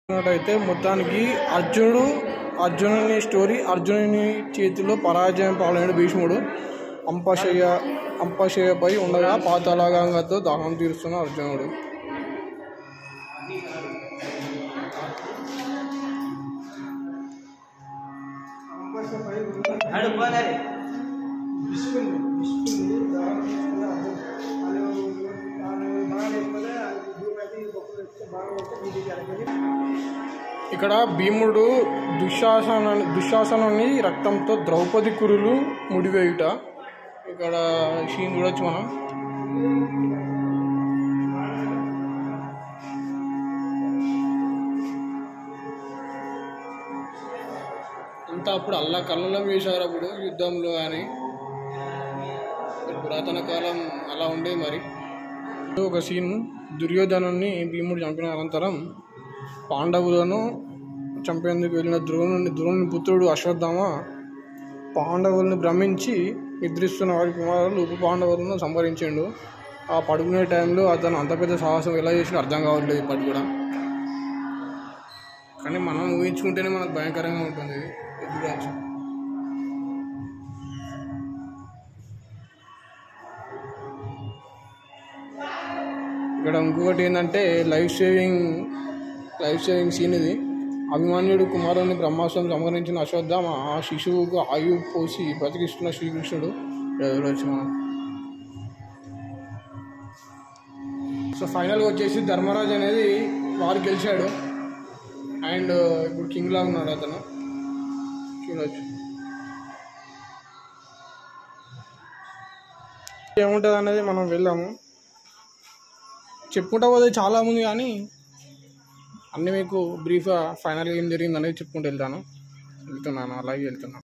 అయితే మొత్తానికి అర్జునుని స్టోరీ, అర్జునుని చేతిలో పరాజయం పాలైన భీష్ముడు అంపశయ్యపై ఉండగా పాతాళగంగతో దాహం తీరుస్తున్న అర్జునుడు. ఇక్కడ భీముడు దుశ్శాసనుని రక్తంతో ద్రౌపది కురులు ముడివేయుట. ఇక్కడ సీన్ చూడొచ్చు మనం. అంతా అప్పుడు కల్లోలం చేశారు అప్పుడు యుద్ధంలో కానీ. పురాతన కాలం అలా ఉండేది. మరి ఒక సీన్, దుర్యోధనుని భీముడు చంపిన అనంతరం పాండవులను చంపేందుకు వెళ్ళిన ద్రోణుని పుత్రుడు అశ్వత్థామ పాండవులను భ్రమించి నిద్రిస్తున్న వారి కుమారులు ఉప పాండవులను సంహరించిండు. ఆ పడుకునే టైంలో అతను అంత పెద్ద సాహసం ఎలా చేసినా అర్థం కావట్లేదు ఇప్పటికి కూడా. కానీ మనం ఊహించుకుంటేనే మనకు భయంకరంగా ఉంటుంది. ఎదురాచ్చు ఇక్కడ ఇంకొకటి ఏంటంటే లైఫ్ సేవింగ్ సీన్ ఇది. అభిమన్యుడు కుమారుని బ్రహ్మాస్త్రం సంహరించిన అశ్వత్థామ ఆ శిశువుకు ఆయువు పోసి బ్రతికిస్తున్న శ్రీకృష్ణుడు వచ్చిన. సో ఫైనల్గా వచ్చేసి ధర్మరాజు అనేది వారు గెలిచాడు. అండ్ ఇప్పుడు కింగ్ లాగా ఉన్నాడు అతను, చూడవచ్చు. ఏముంటుంది అనేది మనం వెళ్దాము. చెప్పుకుంటా పోతే చాలా ఉంది, కానీ అన్నీ మీకు బ్రీఫ్గా ఫైనల్గా ఏం జరిగింది అనేది చెప్పుకుంటూ వెళ్తున్నాను. అలాగే వెళ్తున్నాను.